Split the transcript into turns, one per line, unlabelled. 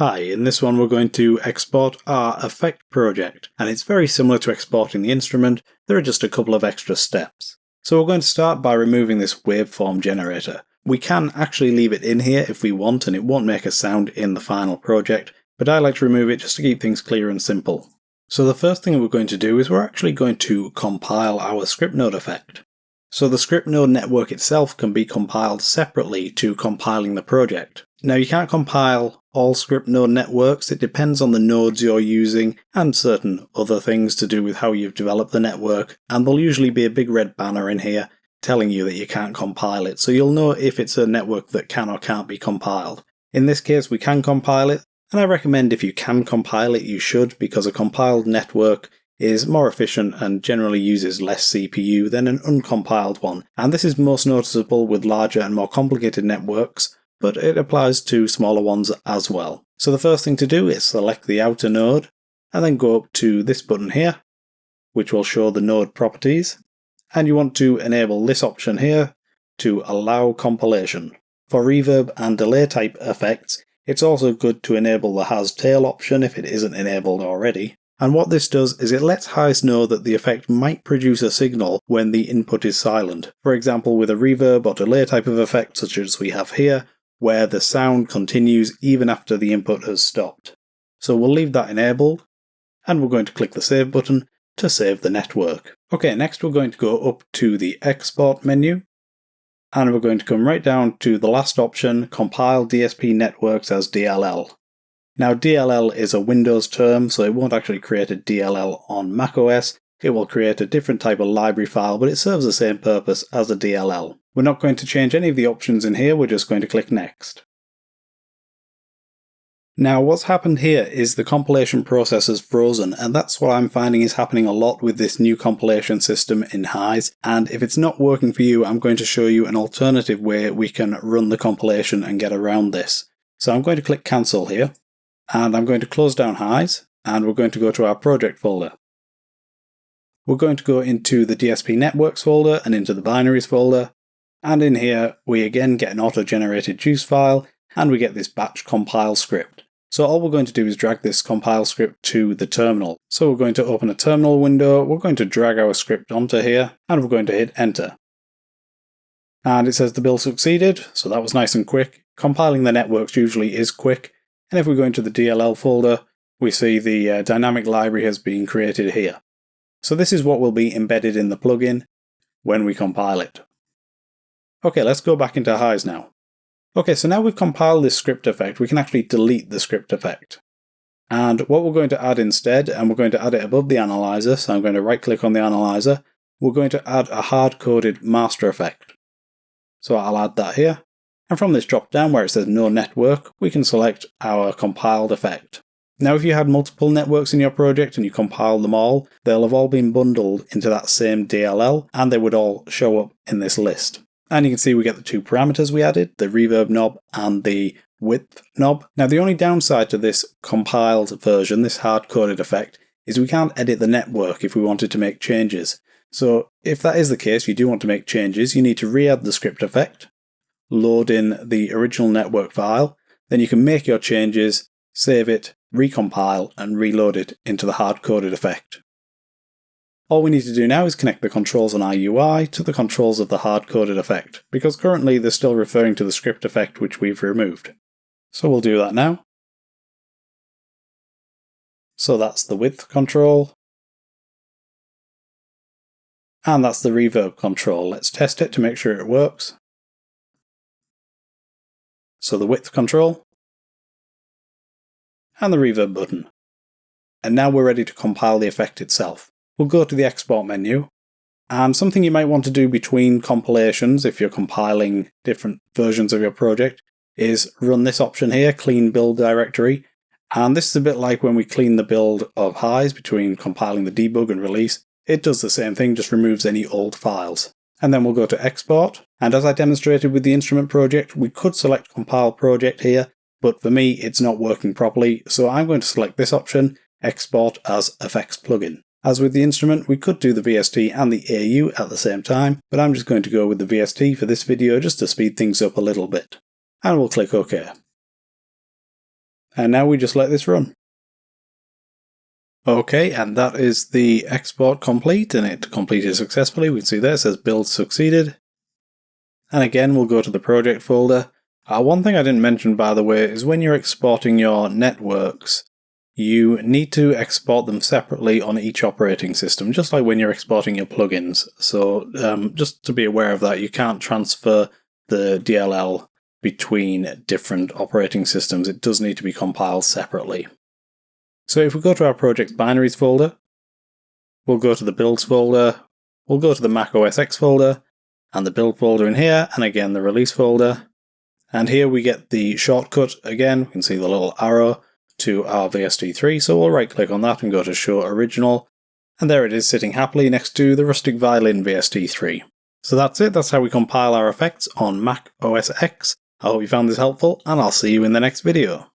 Hi, in this one we're going to export our effect project, and it's very similar to exporting the instrument. There are just a couple of extra steps. So we're going to start by removing this waveform generator. We can actually leave it in here if we want, and it won't make a sound in the final project, but I like to remove it just to keep things clear and simple. So the first thing we're going to do is we're actually going to compile our Scriptnode effect. So the Scriptnode network itself can be compiled separately to compiling the project. Now you can't compile all Scriptnode networks, it depends on the nodes you're using and certain other things to do with how you've developed the network, and there'll usually be a big red banner in here telling you that you can't compile it, so you'll know if it's a network that can or can't be compiled. In this case we can compile it, and I recommend if you can compile it you should, because a compiled network is more efficient and generally uses less CPU than an uncompiled one, and this is most noticeable with larger and more complicated networks, but it applies to smaller ones as well. So the first thing to do is select the outer node, and then go up to this button here, which will show the node properties, and you want to enable this option here to allow compilation. For reverb and delay type effects, it's also good to enable the HISE tail option if it isn't enabled already. And what this does is it lets HISE know that the effect might produce a signal when the input is silent. For example, with a reverb or delay type of effect such as we have here, where the sound continues even after the input has stopped. So we'll leave that enabled, and we're going to click the Save button to save the network. Okay, next we're going to go up to the Export menu, and we're going to come right down to the last option, Compile DSP Networks as DLL. Now DLL is a Windows term, so it won't actually create a DLL on macOS. It will create a different type of library file, but it serves the same purpose as a DLL. We're not going to change any of the options in here, we're just going to click Next. Now what's happened here is the compilation process has frozen, and that's what I'm finding is happening a lot with this new compilation system in HISE, and if it's not working for you, I'm going to show you an alternative way we can run the compilation and get around this. So I'm going to click Cancel here, and I'm going to close down HISE, and we're going to go to our project folder. We're going to go into the DSP Networks folder and into the Binaries folder, and in here we again get an auto-generated juice file, and we get this batch compile script. So all we're going to do is drag this compile script to the terminal. So we're going to open a terminal window, we're going to drag our script onto here, and we're going to hit enter. And it says the build succeeded, so that was nice and quick. Compiling the networks usually is quick, and if we go into the DLL folder, we see the dynamic library has been created here. So this is what will be embedded in the plugin when we compile it. Okay, let's go back into HISE now. Okay, so now we've compiled this script effect, we can actually delete the script effect. And what we're going to add instead, and we're going to add it above the analyzer, so I'm going to right click on the analyzer, we're going to add a hard-coded master effect. So I'll add that here, and from this drop down where it says no network, we can select our compiled effect. Now if you had multiple networks in your project and you compile them all, they'll have all been bundled into that same DLL, and they would all show up in this list. And you can see we get the two parameters we added, the reverb knob and the width knob. Now the only downside to this compiled version, this hard-coded effect, is we can't edit the network if we wanted to make changes. So if that is the case, you do want to make changes, you need to re-add the script effect, load in the original network file, then you can make your changes, save it, recompile and reload it into the hard-coded effect. All we need to do now is connect the controls on our UI to the controls of the hard-coded effect, because currently they're still referring to the script effect which we've removed. So we'll do that now. So that's the width control. And that's the reverb control. Let's test it to make sure it works. So the width control. And the reverb button. And now we're ready to compile the effect itself. We'll go to the export menu, and something you might want to do between compilations if you're compiling different versions of your project is run this option here, clean build directory, and this is a bit like when we clean the build of HISE between compiling the debug and release. It does the same thing, just removes any old files. And then we'll go to export, and as I demonstrated with the instrument project, we could select compile project here, but for me it's not working properly, so I'm going to select this option, export as effects plugin. As with the instrument, we could do the VST and the AU at the same time, but I'm just going to go with the VST for this video just to speed things up a little bit. And we'll click OK. And now we just let this run. Okay, and that is the export complete, and it completed successfully. We can see there it says build succeeded. And again, we'll go to the project folder. One thing I didn't mention, by the way, is when you're exporting your networks, you need to export them separately on each operating system, just like when you're exporting your plugins. So just to be aware of that, you can't transfer the DLL between different operating systems. It does need to be compiled separately. So if we go to our project binaries folder, we'll go to the builds folder, we'll go to the macOS X folder, and the build folder in here, and again the release folder. And here we get the shortcut again. We can see the little arrow to our VST3, so we'll right click on that and go to show original. And there it is sitting happily next to the Rustic Violin VST3. So that's it, that's how we compile our effects on Mac OS X. I hope you found this helpful, and I'll see you in the next video.